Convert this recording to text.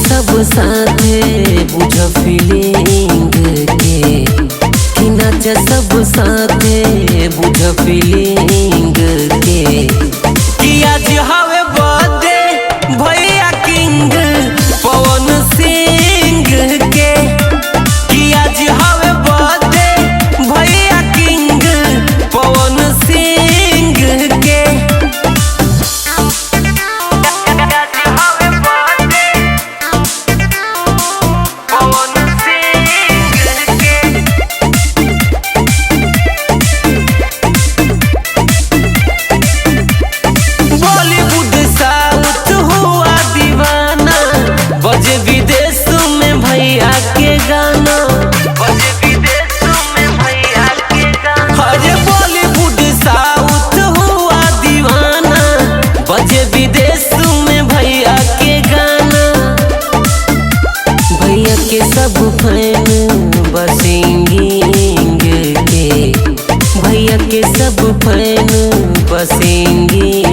सब साथे बुझ फीलिंग के, कि नाच सब साथे बुझ फीलिंग के, कि आज हवे बर्थडे भैया किंग पवन सिंह के, कि आज हवे बर्थडे भैया किंग पवन सिंह के। बॉलीवुड साउथ हुआ दीवाना, बजे विदेश में भैया के गाना, बजे विदेश में भैया के गाना। अरे बॉलीवुड साउथ हुआ दीवाना, बजे विदेश में भैया के गाना। भैया के सब फैन बसेंगे के, भैया के सब फैन बसेंगे